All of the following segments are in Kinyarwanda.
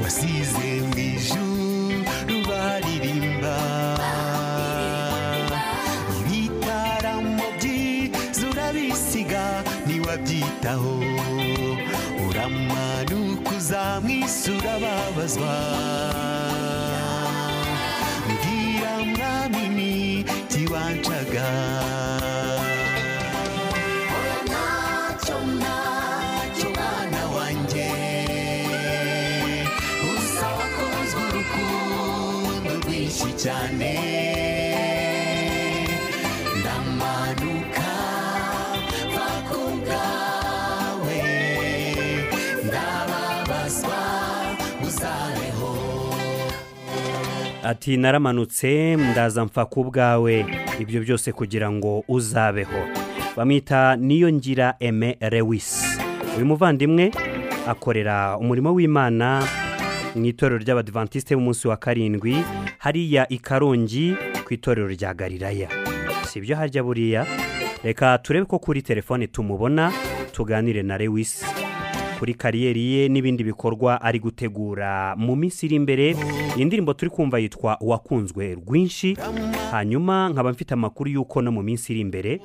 wasize mu ijuru baririmba ibitaramo byiza urabisiga ntiwabyitaho uramanuka uzamwisura babazwa mbwira mwami ni kiwancaga cyane ndamanuka bakubwawe ndababazwa uzabeho. Ati naramanutse ndaza mfa kubwawe ibyo byose kugira ngo uzabeho. Bamwita Niyongira Aime Lewis. Uyu muvandimwe akorera umurimo w'Imana mu itorero ry'Abadventiste b'umunsi wa karindwi hariya i Karongi ku itorero rya Galilaya. Sibyo harya buriya, reka turebe ko kuri telefone tumubona tuganire na Lewis kuri kariyeri ye n'ibindi bikorwa ari gutegura mu minsi iri imbere. Indirimbo turi kumva yitwa Wakunzwe Rwinshi, hanyuma nkaba mfite amakuru yuko no mu minsi iri imbere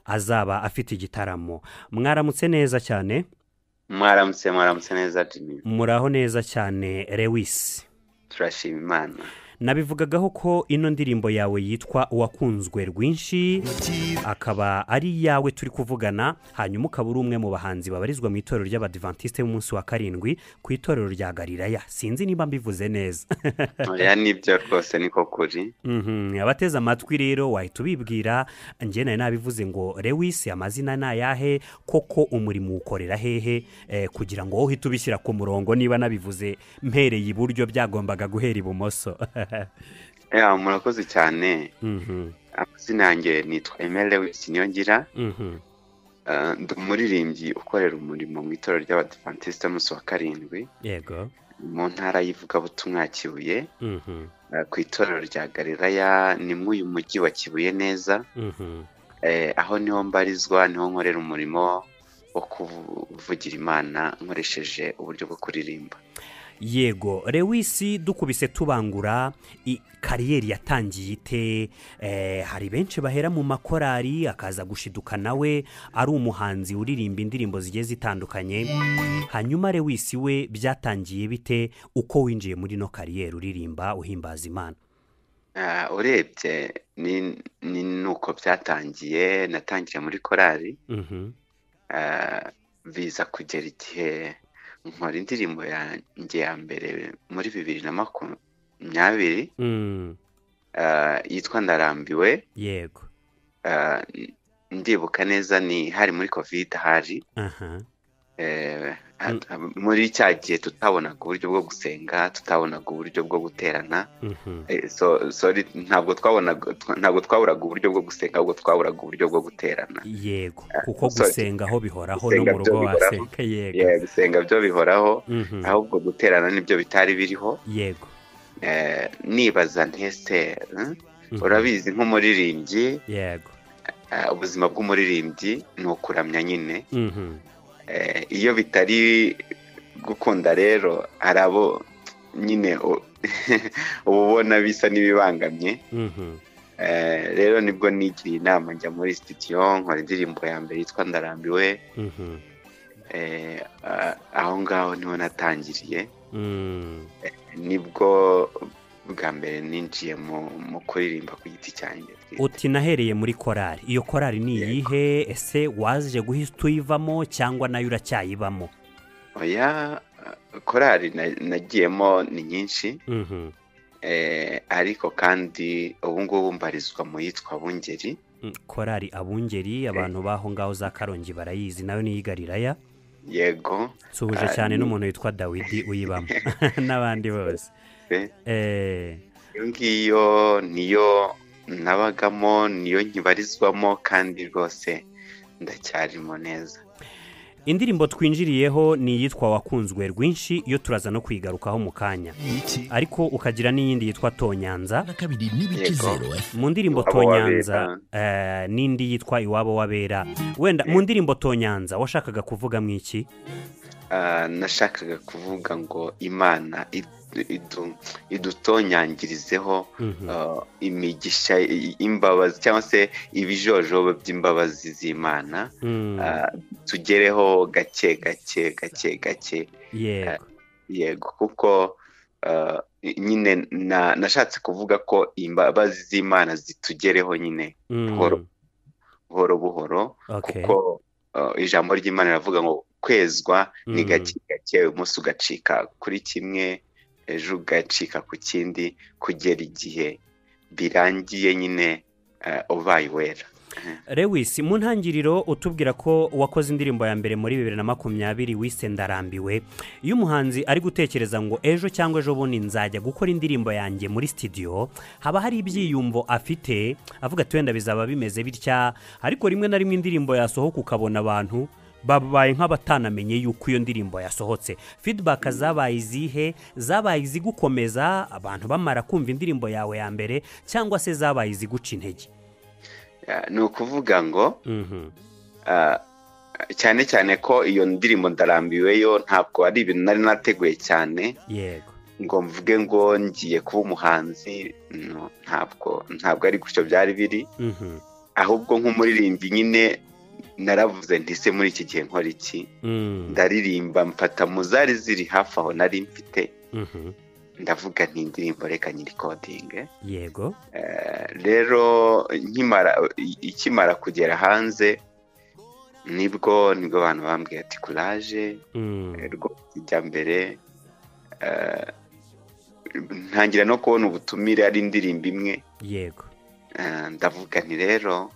azaba afite igitaramo. Mwaramutse neza cyane. Mwaramutse neza Jimmy. Muraho neza cyane Lewis. Turashima Imana. Nabivugagaho ko ino ndirimbo yawe yitwa Wakunzwe Rwinshi, akaba ari yawe turi kuvugana, hanyuma ukaba uri umwe mu bahanzi babarizwa mu itorero ry'Abadventiste b'umunsi wa karindwi ku itorero rya Galilaya. Sinzi niba mbivuze neza. Oya nibyo rwose niko kuri. Abateze amatwi rero wahita ubibwira, njye nawe nabivuze ngo Lewis amazina nayahe, koko umurimo ukorera hehe, kugira ngo uhite ubishyira ku murongo. Niba nabivuze mpereye iburyo byagombaga guhera ibumoso. Murakoze cyane. Amazina yanjye nitwa Aime Lewis Niyongira. Ndi umuririmbyi ukorera umurimo mu itorero ry'Abadventiste b'umunsi wa karindwi. Yego. Mu ntara y'ivugabutumwa ya Kibuye. Ku itorero rya Galilaya ni mu uyu mujyi wa Kibuye neza. Aho niho mbarizwa, niho nkorera umurimo wo kuvugira Imana nkoresheje uburyo bwo kuririmba. Yego, Lewis dukubise tubangura kariyeri yatangiye ite? Hari benshi bahera mu makorari akaza gushiduka nawe ari umuhanzi uririmba indirimbo zigiye zitandukanye. Hanyuma Lewis we byatangiye bite uko winjiye muri no kariyeri uririmba uhimbaza Imana? Urebye ni nuko byatangiye, natangiye muri korari. Biza kugera igihe nkora indirimbo yanjye ya mbere muri 2020 yitwa Ndarambiwe. Yego. Ndibuka neza ni hari muri covid hari. Muri cya gihe tutabonaga uburyo bwo gusenga, tutabonaga uburyo bwo guterana. Sorry, ntabwo twaburaga uburyo bwo gusenga, ahubwo twaburaga uburyo bwo guterana. Yego, kuko gusenga aho bihoraho no mu rugo wasenga. Yego, gusenga byo bihoraho, ahubwo guterana nibyo bitari biriho. Yego. Nibaza ntese urabizi nk'umuririmbyi. Yego. Ubuzima bw'umuririmbyi ni ukuramya nyine. Iyo bitari gukunda rero hari abo nyine ubona bisa n'ibibangamye. Rero nibwo nigiriye inama njya muri studio nkora indirimbo ya mbere yitwa Ndarambiwe. Aho ngaho niho natangiriye. Nibwo bwa mbere ninjiye mu kuririmba ku giti cyanjye. Uti nahereye muri korari. Iyo korari ni iyihe? Ese waje guhita uyivamo cyangwa nayo uracyayibamo? Oya, korari nagiyemo ni nyinshi. Ariko kandi ubu ngubu mbarizwa mu yitwa Abungeri. Korari Abungeri, abantu baho ngaho za Karongi barayizi, nayo ni Galilaya. Yego. Suhuje cyane n'umuntu witwa Dawidi uyibamo n'abandi bose. Ngiyo niyo nabagamo, niyo nkibarizwamo, kandi rwose ndacyarimo neza. Indirimbo twinjiriyeho ni yitwa Wakunzwe Rwinshi, iyo turaza no kwigarukaho mu kanya. Ariko ukagira n'iyindi yitwa Tonyanza. Mu ndirimbo Tonyanza n'indi yitwa Iwabo w'Abera. Wenda mu ndirimbo Tonyanza washakaga kuvuga mwiki? nashakaga kuvuga ngo imana idutonyangirizeho imigisha imbabazi cyangwa se ibijojoba by'imbabazi z'Imana tugereho gake gake yego kuko nyine nashatse kuvuga ko imbabazi z'Imana zitugereho nyine buhoro kuko ijambo ry'Imana riravuga ngo kwezwa ni gake gake umunsi ugacika kuri kimwe ejo ugacika ku kindi kugera igihe birangiye nyine ubaye wera. Lewis, mu ntangiriro utubwira ko wakoze indirimbo ya mbere muri 2020 wise Ndarambiwe. Iyo umuhanzi ari gutekereza ngo ejo cyangwa ejo bundi nzajya gukora indirimbo yanjye muri studio, haba hari ibyiyumvo afite avuga ati wenda bizaba bimeze bitya, ariko rimwe na rimwe indirimbo yasohoka ukabona abantu babaye nk'abatanamenye yuko iyo ndirimbo yasohotse. Feedback zabaye izihe? Zabaye izigukomeza abantu bamara kumva indirimbo yawe ya mbere, cyangwa se zabaye iziguca intege? Ni ukuvuga ngo cyane cyane ko iyo ndirimbo Ndarambiweyo ntabwo ari ibintu nari nateguye cyane, yego, ngo mvuge ngo ngiye kuba umuhanzi, ntabwo ari gutyo byari biri, ahubwo nk'umuririmbyi nyine naravuze ntise muri iki gihe nkora iki, ndaririmba mfata muzari ziri hafi aho nari mfite, ndavuga nti indirimbo reka nyirikodinge, yego. Rero ikimara kugera hanze nibwo abantu bambwiye ati courage, rwose ijya mbere, ntangira no kubona ubutumire ari indirimbo imwe, yego. Ndavuga nti rero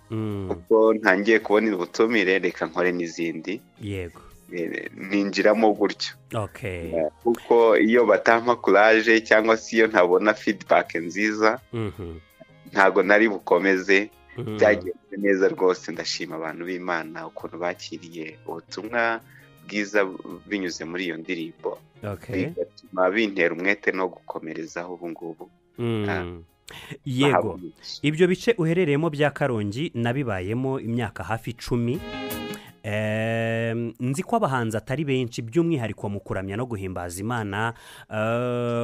ubwo ntangiye kubona ubutumire reka nkore n'izindi, yego, ninjiramo gutyo. Okay. Kuko iyo batampa courage cyangwa se iyo ntabona feedback nziza, ntago nari bukomeze. Byagenze neza rwose, ndashima abantu b'Imana ukuntu bakiriye ubutumwa bwiza binyuze muri iyo ndirimbo, bigatuma bintera umwete no gukomerezaho ubu ngubu. Yego, ibyo bice uherereyemo bya Karongi nabibayemo imyaka hafi 10. Nzi ko abahanzi atari benshi by'umwihariko mu kuramya no guhimbaza Imana,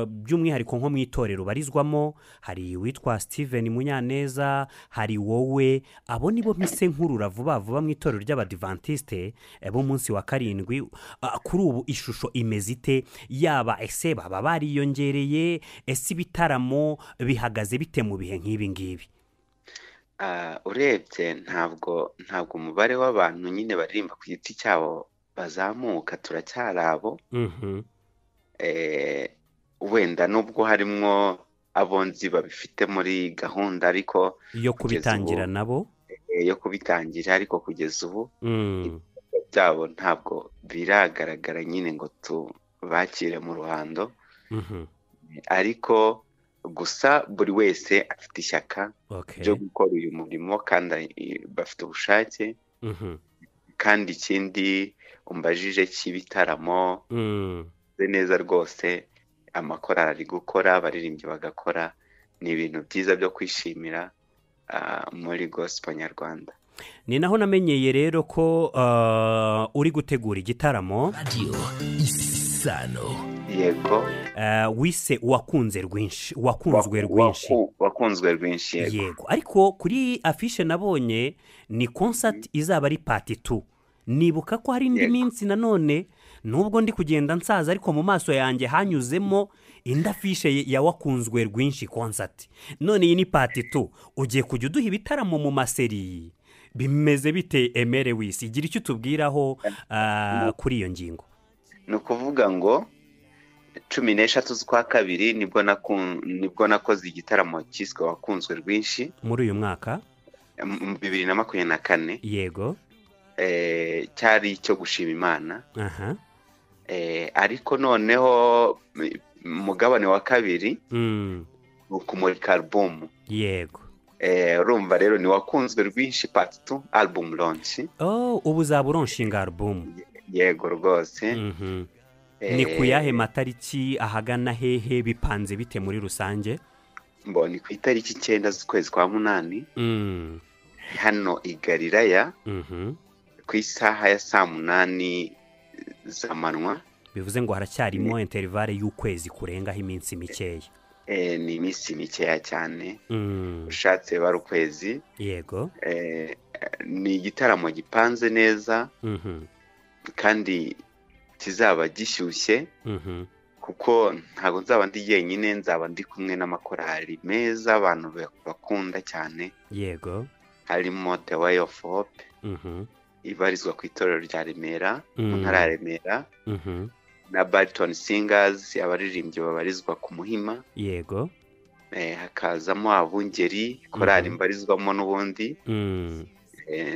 by'umwihariko nko mu itorero barizwamo, hari witwa Steven Munyaneza, hari wowe, abo nibo mise nkurura vuba mu itorero ry'Abadventiste bo munsi wa 7. Kuri ubu ishusho imeze ite? Yaba ese baba bariyongereye, ese ibitaramo bihagaze bite mu bihe nk'ibi ngibi? Urebye ntabwo umubare w'abantu nyine baririmba ku giti cyabo bazamuka, turacyari abo. Wenda nubwo harimo abonzi babifite muri gahunda ariko yo kubitangira nabo, yo kubitangira, ariko kugeza ubu byabo ntabwo biragaragara nyine ngo tubakire mu ruhando. Ariko gusa buri wese afite ishyaka ryo gukora uyu murimo kandi bafite ubushake. Kandi ikindi umbajije cy'ibitaramo neza rwose, amakorali ari gukora, abaririmbyi bagakora, ni ibintu byiza byo kwishimira muri gospel nyarwanda. Ni naho namenyeye rero ko uri gutegura igitaramo Radio Isano. Yego. Wise wakunzwe rwinshi. Yego, ariko kuri afishe nabonye ni concert izaba ari part 2. Nibuka ko hari indi minsi nanone, nubwo ndi kugenda nsaza ariko mu maso yanjye hanyuzemo indi afishe ya wakunzwe rwinshi concert. None iyi ni part 2. Ugiye kujya uduha ibitaramo mu maseri, bimeze bite Lewis? Igira icyo tubwiraho kuri iyo ngingo. Ni ukuvuga ngo 13 z'ukwa kabiri nibwo nakoze igitaramo cyiswe wakunzwe rwinshi muri uyu mwaka 2024. Yego. Cyari cyo gushima Imana. Ariko noneho mugabane wa kabiri ukumurika album. Yego. Urumva rero ni wakunzwe rwinshi part 2 album launch. Ubu zaburonshinga album. Yego rwose. Ni kuyahe matariki, ahagana hehe, bipanze bite muri rusange? Mboni ku itariki 9 z'ukwezi kwa 8 hano i Galilaya, ku isaha ya 8 z'amanywa. bivuze ngo haracyarimo interivale y'ukwezi kurengaho iminsi mikeya. Ni iminsi mikeya cyane, ushatse bari ukwezi. Yego. Ni igitaramo gipanze neza kandi kizaba gishyushye, kuko ntabwo nzaba ndi jyenyine, nzaba ndi kumwe n'amakorali meza abantu bakunda cyane. Yego. Harimo The Way of Hope ibarizwa ku itorero rya Remera, mu ntara ya Remera, na Bariton Singers abaririmbyi babarizwa ku Muhima. Yego. Hakazamo Abungeri, korali mbarizwamo n'ubundi,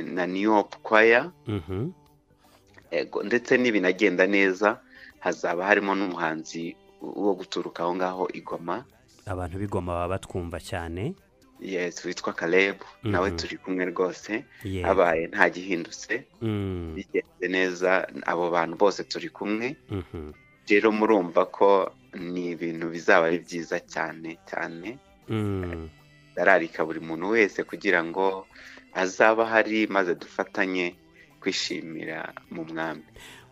na New Hope Choir. Yego, ndetse n'ibinagenda neza hazaba harimo n'umuhanzi wo guturuka aho ngaho i Goma. Abantu b'Igoma baba batwumva cyane. Yes, witwa Caleb, nawe turi kumwe rwose. Abaye nta gihindutse, bigenze neza, abo bantu bose turi kumwe. Rero murumva ko ni ibintu bizaba ari byiza cyane cyane. Dararika buri muntu wese kugira ngo azaba hari maze dufatanye kwishimira mu mwami.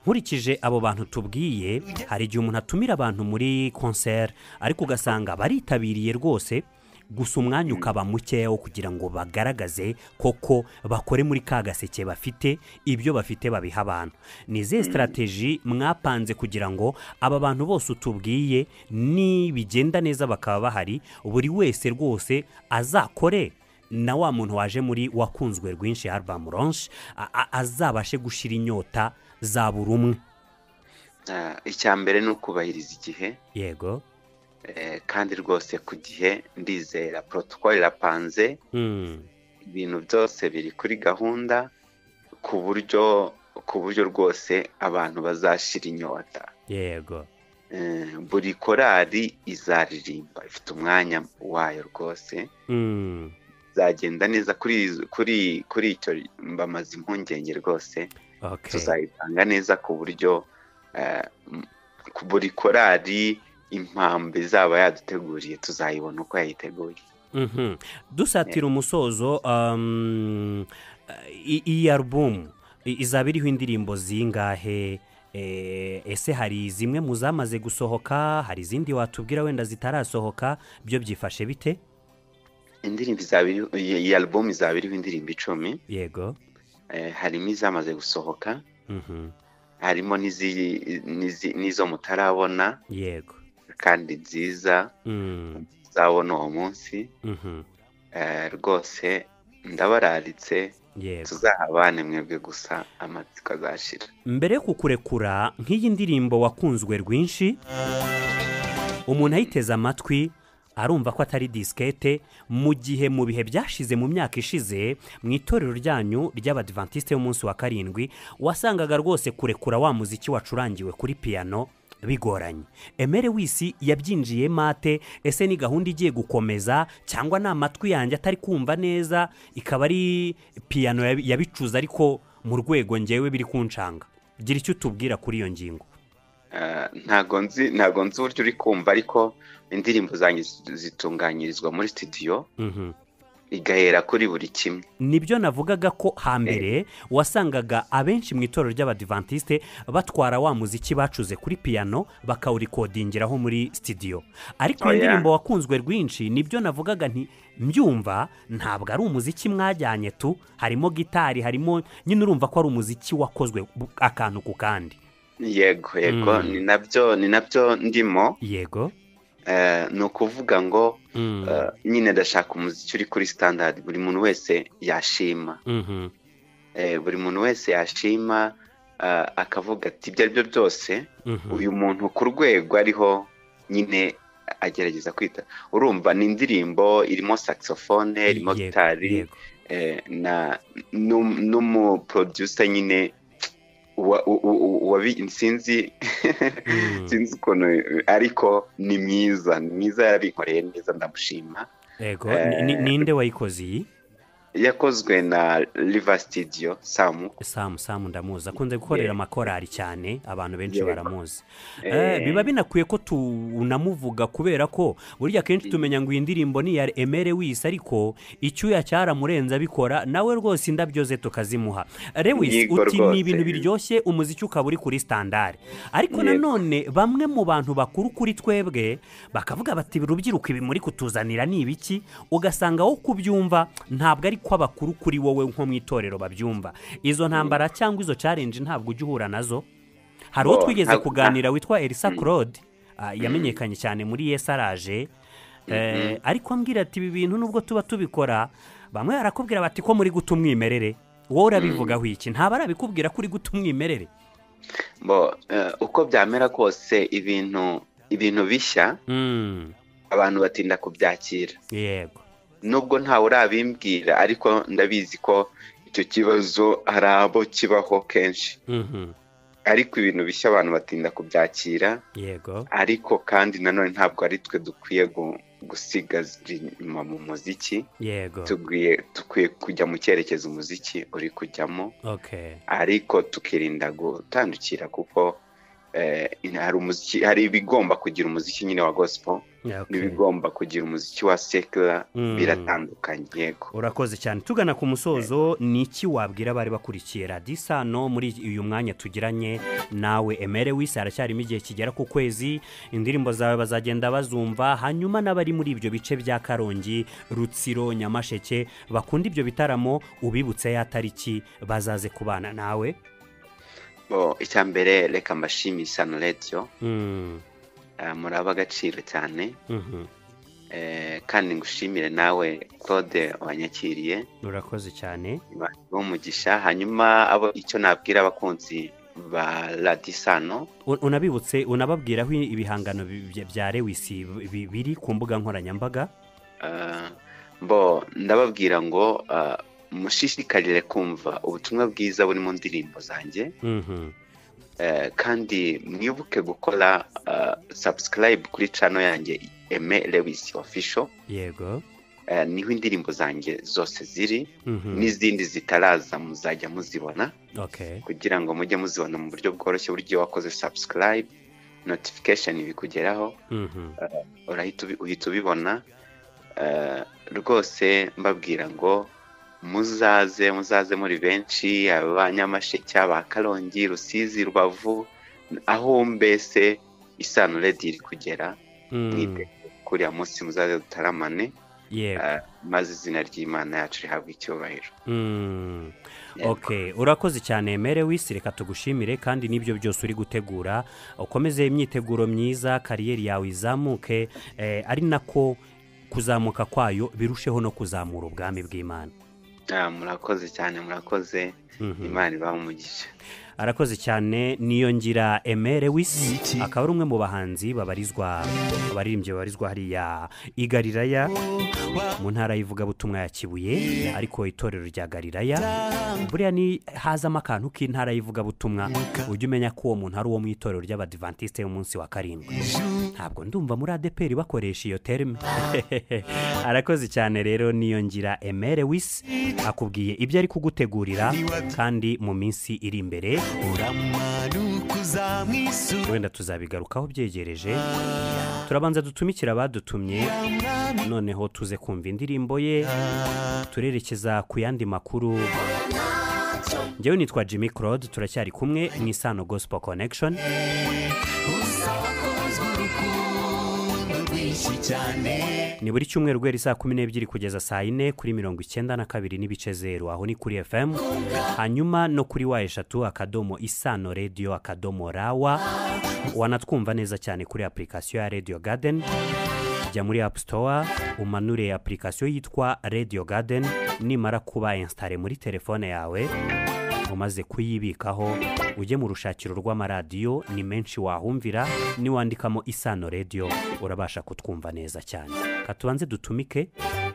Nkurikije abo bantu tubwiye, hari igihe umuntu atumira abantu muri concert ariko ugasanga baritabiriye rwose, gusa umwanya ukaba mukeya wo kugira ngo bagaragaze koko bakore muri ka gaseke bafite, ibyo bafite babiha abantu. Ni izihe strategy mwapanze kugira ngo aba bantu bose utubwiye nibigenda neza bakaba bahari, buri wese rwose azakore na wa muntu waje muri wakunzwe rwinshi album launch azabashe gushira inyota za buri umwe? Icya mbere ni ukubahiriza igihe. Yego. Kandi rwose ku gihe ndizera protocol irapanze, ibintu byose biri kuri gahunda, ku buryo rwose abantu bazashira inyota. Yego. Buri korali izaririmba, ifite umwanya wayo rwose. Zagenda neza kuri icyo mbamaze impungenge rwose. Tuzayitanga neza ku buryo buri korali impambe zaba yaduteguriye tuzayibona uko yayiteguye. Dusatira umusozo, iyi album izaba iriho indirimbo zingahe? Ese hari zimwe mu zamaze gusohoka, hari izindi watubwira wenda zitarasohoka, byo byifashe bite? Indirimbo iyi album izaba iriho indirimbo 10. Yego. Harimo izamaze gusohoka, harimo n'izo mutarabona. Yego. Kandi nziza uzabona uwo munsi. Rwose ndabararitse, tuzahabane mwebwe gusa amatsiko azashira. Mbere yo kukurekura, nk'iyi ndirimbo wakunzwe rwinshi, umuntu ayiteze amatwi arumva ko atari diskete, mu gihe mu bihe byashize mu myaka ishize mu itorero ryanyu ry'Abadventiste y'umunsi wa karindwi wasangaga rwose kurekura wa muziki wacurangiwe kuri piano bigoranye. Aime Lewis yabyinjiye mate? Ese ni gahunda igiye gukomeza cyangwa ni amatwi yanjye atari kumva neza, ikaba ari piano yabicuza ariko mu rwego ngewe biri kuncanga? Gira icyo tubwira kuri iyo ngingo. Ntago nzi uburyo uri kumva, ariko indirimbo zanjye zitunganyirizwa muri studio, igahera kuri buri kimwe. Nibyo navugaga ko hambere wasangaga abenshi mu itorero ry'Abadventiste batwara wa muziki bacuze kuri piano bakawurikodingiraho muri studio, ariko indirimbo wakunzwe rwinshi, nibyo navugaga nti mbyumva ntabwo ari umuziki mwajyanye tu, harimo gitari, harimo nyine urumva ko ari umuziki wakozwe akantu ku kandi. Yego, ni nabyo ndimo. Yego. Ni ukuvuga ngo nyine ndashaka umuziki uri kuri standard buri muntu wese yashima. Buri muntu wese yashima, akavuga ati ibyo aribyo byose uyu muntu ku rwego ariho nyine agerageza kwita. Urumva ni indirimbo irimo saxophone, irimo gitari, n'umuproducer nyine sinzi ukuntu, ariko ni mwiza yabinkoreye neza, ndamushima. Yego. Ninde wayikoze iyi? yakozwe na River Studio Samu ndamuzi akunze gukorera amakorari cyane abantu benshi baramuzi biba binakwiye ko tunamuvuga kubera ko burya kenshi tumenya ngo iyi ndirimbo ni ya Aime Lewis ariko icyuya cyaramurenza bikora nawe rwose indabyo ze tukazimuha Lewis uti ni ibintu biryoshye umuziki ukaba uri kuri standard ariko nanone bamwe mu bantu bakuru kuri twebwe bakavuga bati rubyiruko ibi muri kutuzanira ni ibiki ugasanga wo kubyumva ntabwo ari ko abakuru kuri wowe nko mu itorero babyumva izo ntambara cyangwa izo challenge ntabwo ujya uhura nazo hari uwo twigeze kuganira witwa Elisa Claude yamenyekanye cyane muri Yesaraje ariko ambwira ati ibi bintu nubwo tuba tubikora bamwe barakubwira bati ko muri guta umwimerere wowe urabivugaho iki ntabwo arabikubwira ko uri guta umwimerere uko byamera kose ibintu bishya abantu batinda kubyakira yego nubwo ntawe urabimbwira ariko ndabizi ko icyo kibazo hari abo kibaho kenshi ariko ibintu bishya abantu batinda kubyakira yego ariko kandi nanone ntabwo ari twe dukwiye gusigaza inyuma mu muziki yego dukwiye kujya mu cyerekezo umuziki uri kujyamo ariko tukirinda gutandukira kuko hari ibigomba kugira umuziki nyine wa gospel n'ibigomba kugira umuziki wa secular biratandukanye yego urakoze cyane tugana ku musozo ni iki wabwira bari bakurikiye Radio Isano muri uyu mwanya tugiranye nawe Aime Lewis aracyarimo igihe kigera ku kwezi indirimbo zawe bazagenda bazumva hanyuma n'abari muri ibyo bice bya Karongi Rutsiro Nyamasheke bakunda ibyo bitaramo ubibutse ya tariki bazaze kubana nawe icyambere reka mbashimire Isano Radio muraba agaciro cyane kandi ngushimire nawe Claude wanyakiriye urakoze cyane umugisha hanyuma abo icyo nabwira abakunzi ba Radio Isano unabibutse unababwiraho ibihangano bya Lewis biri ku mbuga nkoranyambaga ndababwira ngo mushishikarire kumva ubutumwa bwiza buri mu ndirimbo zanjye kandi mwibuke gukora subscribe kuri channel yanjye Aime Lewis official yego niho indirimbo zanjye zose ziri n'izindi zitaraza muzajya muzibona kugira ngo mujye muzibona mu buryo bworoshye buryo wakoze subscribe notification bikugeraho uhita ubibona rwose mbabwira ngo muzaze muri benshi abanyamasheke aba Karongi Rusizi Rubavu aho mbese Isano Radio iri kugera kuri ya munsi muzaze dutaramane maze izina ry'Imana yacu rihabwa icyubahiro urakoze cyane Aime Lewis reka tugushimire kandi n'ibyo byose uri gutegura ukomeze imyiteguro myiza kariyeri yawe izamuke ari nako kuzamuka kwayo birusheho no kuzamura ubwami bw'Imana murakoze cyane murakoze Imana ibamugisha arakoze cyane niyo ngira Aime Lewis akaba ari umwe mu bahanzi abaririmbyi babarizwa hariya i Galilaya mu ntara y'ivugabutumwa ya Kibuye ariko itorero rya Galilaya buriya ni hazamo akantu k'intara y'ivugabutumwa ujya umenya ko uwo muntu ari uwo mu itorero ry'Abadventiste y'umunsi wa karindwi ntabwo ndumva muri ADPR bakoresha iyo terme arakoze cyane rero niyo ngira Aime Lewis akubwiye ibyo ari kugutegurira kandi mu minsi iri imbere wenda tuzabigarukaho byegereje turabanza dutumikira abadutumye noneho tuze kumva indirimbo ye turerekeza ku yandi makuru njyewe nitwa Jimmy Claude turacyari kumwe mu Isano Gospel Connection ni buri cyumweru guhera saa 12 kugeza saa 4 kuri 92.0 aho ni kuri FM hanyuma no kuri wa3 Isano Radio rawa wanatwumva neza cyane kuri application ya Radio Garden jya muri App Store umanure application yitwa Radio Garden nimara kuba installe muri telefone yawe umaze kuyibikaho ujye mu rushakiro rw'amaradiyo ni menshi wahumvira niwandikamo Isano Radio urabasha kutwumva neza cyane katubanze dutumike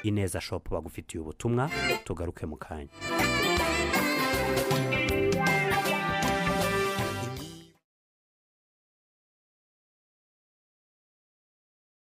Ineza Shop bagufitiye ubutumwa tugaruke mu kanya